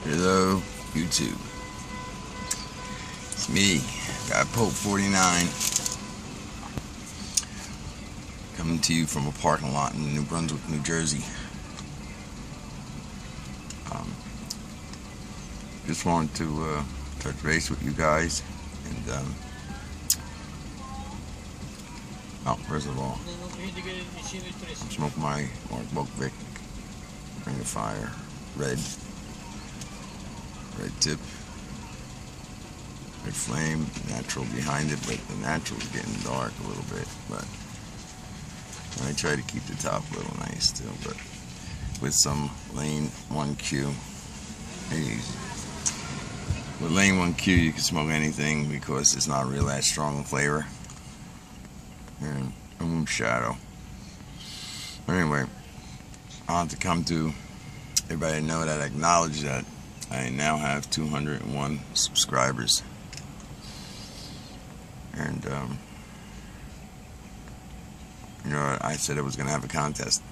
Hello, YouTube. It's me, Guy Pope 49, coming to you from a parking lot in New Brunswick, New Jersey. Just wanted to touch base with you guys, and first of all, I'm smoking my Mark Buck Vic Ring of Fire red tip, red flame, natural behind it, but the natural is getting dark a little bit. But I try to keep the top a little nice still, but with some Lane 1Q. Easy. With Lane 1Q, you can smoke anything because it's not really that strong flavor. And Moon Shadow. But anyway, I want to come to everybody know that I acknowledge that I now have 201 subscribers. And, I said I was going to have a contest.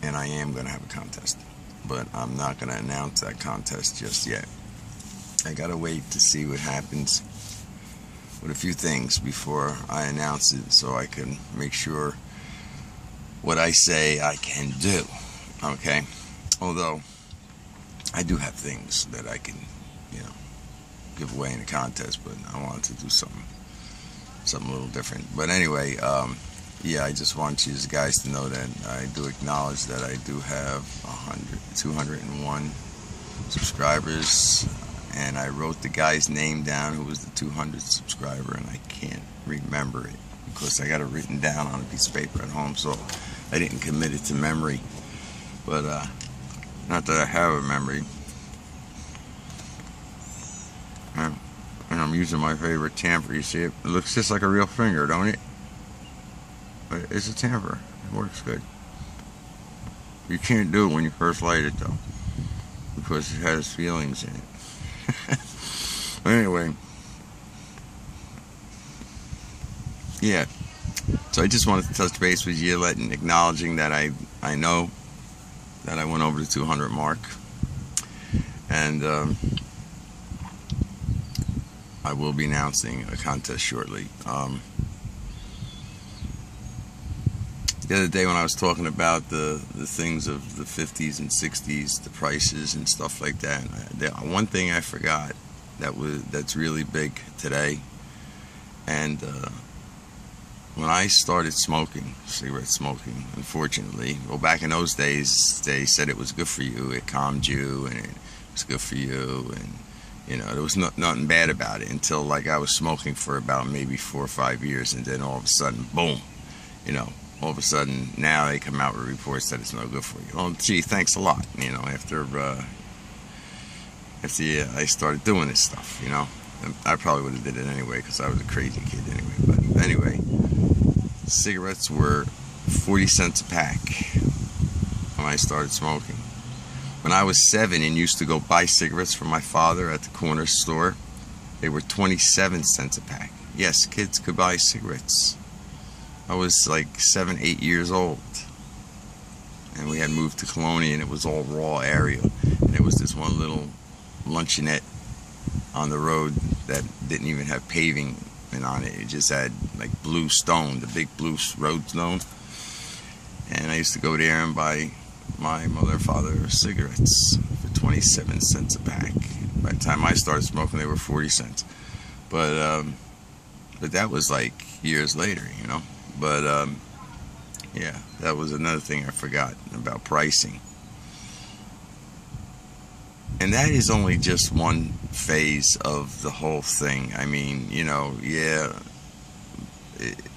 And I am going to have a contest. But I'm not going to announce that contest just yet. I got to wait to see what happens with a few things before I announce it, so I can make sure what I say I can do. Okay? Although I do have things that I can, give away in a contest, but I wanted to do something a little different. But anyway, I just want you guys to know that I do acknowledge that I do have 201 subscribers, and I wrote the guy's name down who was the 200th subscriber, and I can't remember it because I got it written down on a piece of paper at home, so I didn't commit it to memory. But not that I have a memory. And I'm using my favorite tamper. You see it? It looks just like a real finger, don't it? But it's a tamper. It works good. You can't do it when you first light it, though, because it has feelings in it. Anyway, yeah. So I just wanted to touch base with you, acknowledging that I know that I went over the 200 mark, and I will be announcing a contest shortly. The other day when I was talking about the things of the 50s and 60s, the prices and stuff like that, one thing I forgot that's really big today, and when I started cigarette smoking, unfortunately, well, back in those days, they said it was good for you, it calmed you, and it was good for you, and there was nothing bad about it until like I was smoking for about maybe 4 or 5 years, and then all of a sudden, boom, all of a sudden now they come out with reports that it's no good for you. Oh, gee, thanks a lot. After I started doing this stuff, I probably would have did it anyway because I was a crazy kid anyway. But anyway, cigarettes were 40 cents a pack when I started smoking. When I was 7 and used to go buy cigarettes from my father at the corner store, they were 27 cents a pack. Yes, kids could buy cigarettes. I was like 7, 8 years old, and we had moved to Colonia, and it was all raw area, and it was this one little luncheonette on the road that didn't even have paving on it. It just had like blue stone, the big blue road stone, and I used to go there and buy my mother and father cigarettes for 27 cents a pack. By the time I started smoking, they were 40 cents, but that was like years later, But, yeah, that was another thing I forgot about pricing. And that is only just one phase of the whole thing. I mean,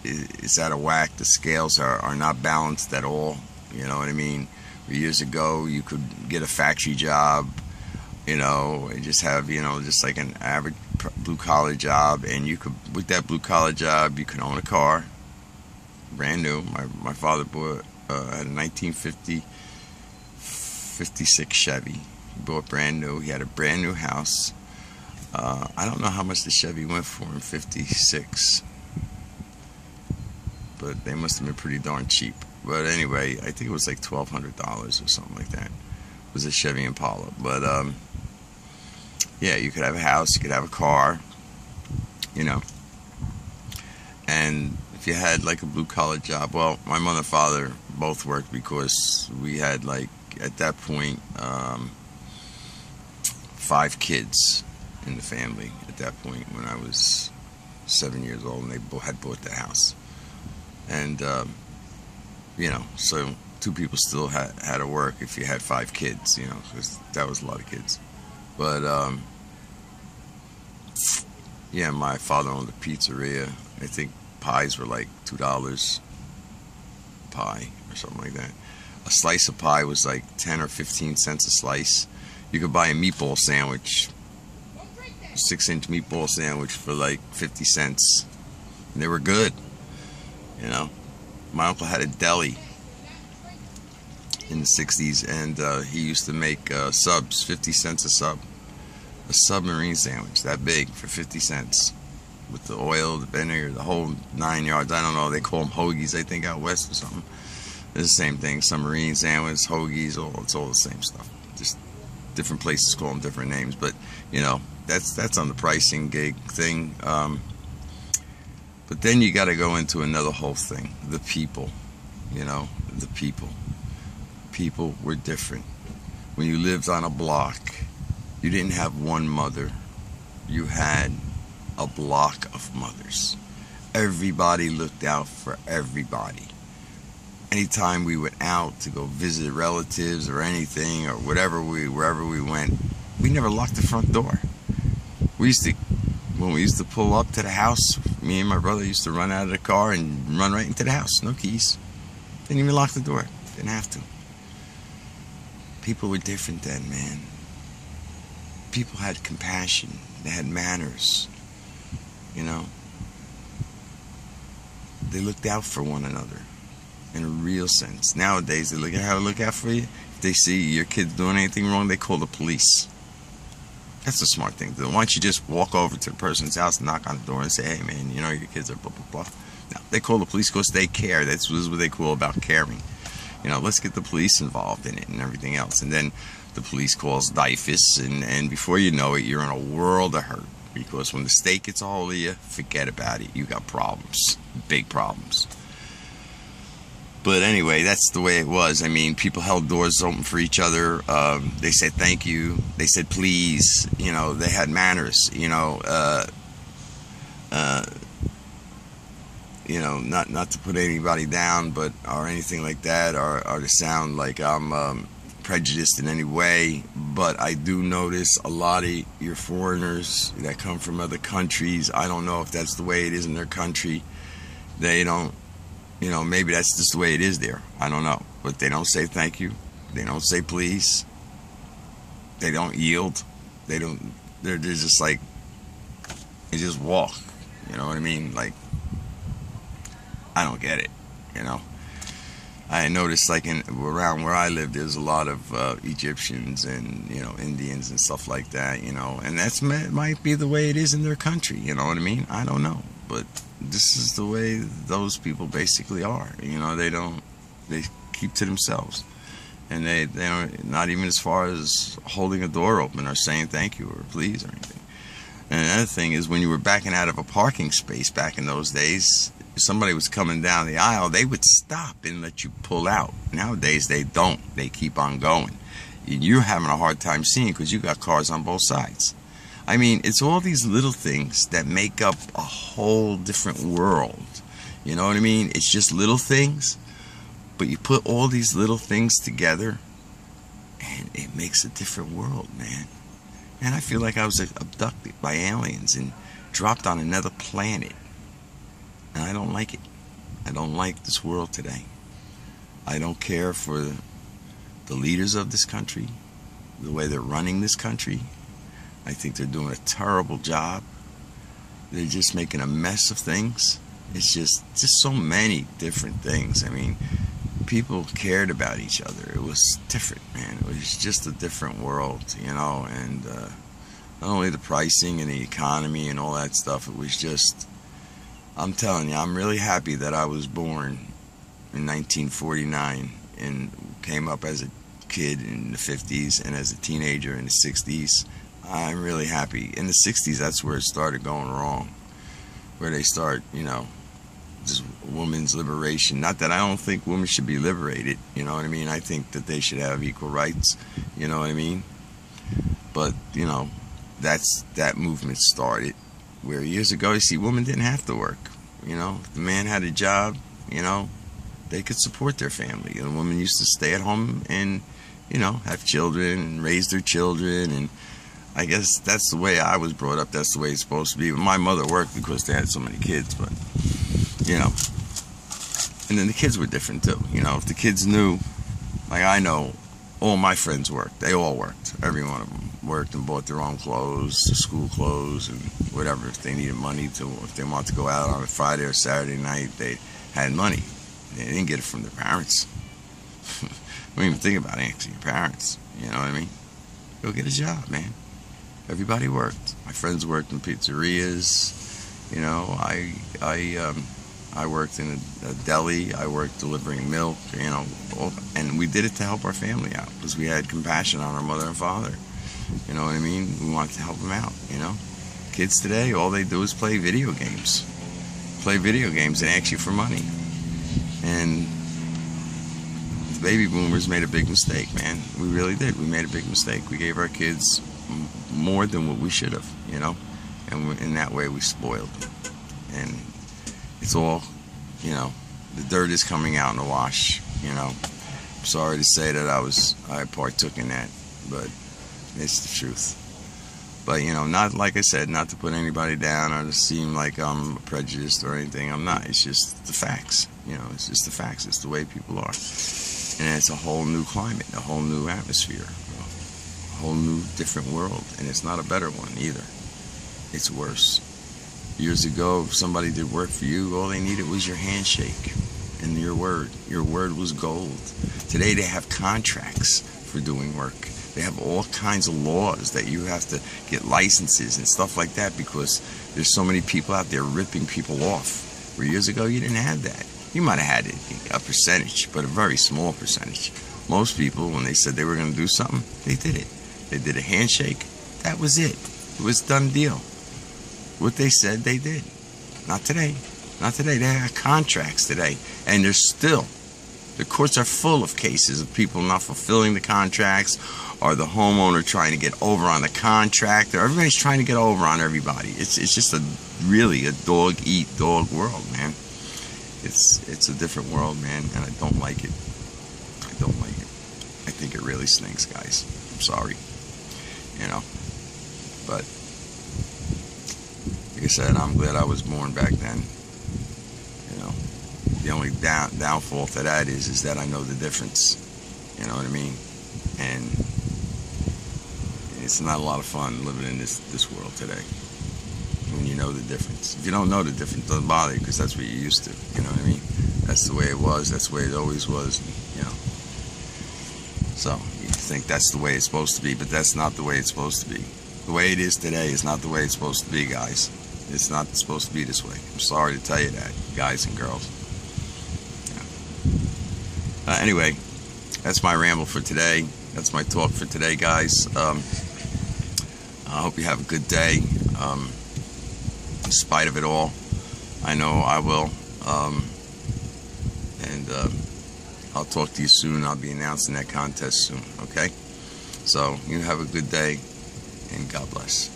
it's out of whack. The scales are not balanced at all. You know what I mean? Years ago, you could get a factory job, and just have, just like an average blue-collar job. And you could, with that blue-collar job, you could own a car. Brand new. My father had a 1956 Chevy. He bought brand new. He had a brand new house. I don't know how much the Chevy went for in '56, but they must have been pretty darn cheap. But anyway, I think it was like $1,200 or something like that. It was a Chevy Impala. But yeah, you could have a house, you could have a car, you know. And if you had like a blue collar job, well, my mother and father both worked because we had like at that point 5 kids in the family at that point when I was 7 years old, and they had bought the house. And you know, so 2 people still had to work if you had 5 kids, you know, because that was a lot of kids. But yeah, my father owned a pizzeria. I think pies were like $2 pie or something like that. A slice of pie was like 10 or 15 cents a slice. You could buy a meatball sandwich, 6-inch meatball sandwich for like 50 cents. And they were good, you know. My uncle had a deli in the 60s, and he used to make subs, 50 cents a sub. A submarine sandwich that big for 50 cents. With the oil, the vinegar, the whole 9 yards. I don't know, they call them hoagies, I think, out west or something. It's the same thing, submarine sandwich, hoagies, it's all the same stuff. Just different places call them different names, but, you know, that's on the pricing gig thing. But then you got to go into another whole thing, the people, you know, the people. People were different. When you lived on a block, you didn't have one mother. You had a block of mothers. Everybody looked out for everybody. Anytime we went out to go visit relatives or anything or wherever we went, we never locked the front door. When we used to pull up to the house, me and my brother used to run out of the car and run right into the house. No keys. Didn't even lock the door. Didn't have to. People were different then, man. People had compassion. They had manners. You know. They looked out for one another in a real sense. Nowadays, they look out for you. If they see your kids doing anything wrong, they call the police. That's a smart thing to do. Why don't you just walk over to the person's house, knock on the door, and say, hey, man, you know, your kids are blah, blah, blah. No, they call the police because they care. That's what they call about caring. You know, let's get the police involved in it and everything else. And then the police calls DYFS, and before you know it, you're in a world of hurt. Because when the state gets a hold of you, forget about it. You got problems. Big problems. But anyway, that's the way it was. I mean, people held doors open for each other. They said thank you. They said please. You know, they had manners. You know, not to put anybody down, but or anything like that, or to sound like I'm prejudiced in any way. But I do notice a lot of your foreigners that come from other countries. I don't know if that's the way it is in their country. They don't. You know, maybe that's just the way it is there. I don't know. But they don't say thank you. They don't say please. They don't yield. They're just like, they just walk. You know what I mean? Like, I don't get it, you know. I noticed, like, around where I live, there's a lot of Egyptians and, you know, Indians and stuff like that, you know. And might be the way it is in their country, you know what I mean? I don't know. But this is the way those people basically are. You know, they keep to themselves. And they are not even as far as holding a door open or saying thank you or please or anything. And another thing is, when you were backing out of a parking space back in those days, if somebody was coming down the aisle, they would stop and let you pull out. Nowadays, they don't. They keep on going. You're having a hard time seeing because you got cars on both sides. I mean, it's all these little things that make up a whole different world. You know what I mean? It's just little things, but you put all these little things together, and it makes a different world, man. And I feel like I was abducted by aliens and dropped on another planet. And I don't like it. I don't like this world today. I don't care for the leaders of this country, the way they're running this country. I think they're doing a terrible job. They're just making a mess of things. It's just so many different things. I mean, people cared about each other. It was different, man. It was just a different world, you know. And not only the pricing and the economy and all that stuff, it was just, I'm telling you, I'm really happy that I was born in 1949 and came up as a kid in the 50s and as a teenager in the 60s. I'm really happy. In the 60s, that's where it started going wrong. Where they start, just women's liberation. Not that I don't think women should be liberated, you know what I mean? I think that they should have equal rights, you know what I mean? But, that movement started. Where years ago, you see, women didn't have to work. If the man had a job, they could support their family. And the women used to stay at home and, have children and raise their children. And I guess that's the way I was brought up. That's the way it's supposed to be. My mother worked because they had so many kids, but, and then the kids were different too. If the kids knew, like I know, all my friends worked. They all worked. Every one of them worked and bought their own clothes, school clothes, and whatever. If they needed money if they wanted to go out on a Friday or Saturday night, they had money. They didn't get it from their parents. Don't even think about asking your parents. You know what I mean? Go get a job, man. Everybody worked. My friends worked in pizzerias. I worked in a deli. I worked delivering milk. And we did it to help our family out because we had compassion on our mother and father. You know what I mean? We wanted to help them out. Kids today, all they do is play video games. Play video games and ask you for money. And the baby boomers made a big mistake, man. We really did. We made a big mistake. We gave our kids more than what we should have, and in that way we spoiled them. And it's all, the dirt is coming out in the wash. I'm sorry to say that I partook in that, but it's the truth. But not, like I said, not to put anybody down or to seem like I'm prejudiced or anything. I'm not. It's just the facts. It's just the facts. It's the way people are. And it's a whole new climate, a whole new atmosphere, a whole new different world. And it's not a better one either. It's worse. Years ago, if somebody did work for you, all they needed was your handshake and your word. Your word was gold. Today they have contracts for doing work. They have all kinds of laws that you have to get licenses and stuff like that because there's so many people out there ripping people off. Where years ago you didn't have that. You might have had a percentage, but a very small percentage. Most people, when they said they were going to do something, they did it. They did a handshake. That was it. It was a done deal. What they said, they did. Not today. Not today. They have contracts today. And the courts are full of cases of people not fulfilling the contracts or the homeowner trying to get over on the contract. Or everybody's trying to get over on everybody. It's just really a dog-eat-dog world, man. It's a different world, man, and I don't like it. I don't like it. I think it really stinks, guys. I'm sorry. But like I said, I'm glad I was born back then. The only downfall to that is that I know the difference. You know what I mean? And it's not a lot of fun living in this world today when you know the difference. If you don't know the difference, it doesn't bother you because that's what you're used to. You know what I mean? That's the way it was. That's the way it always was. So you think that's the way it's supposed to be, but that's not the way it's supposed to be. The way it is today is not the way it's supposed to be, guys. It's not supposed to be this way. I'm sorry to tell you that, guys and girls. Anyway, that's my ramble for today. That's my talk for today, guys. I hope you have a good day. In spite of it all, I know I will. I'll talk to you soon. I'll be announcing that contest soon, okay? So, you have a good day, and God bless.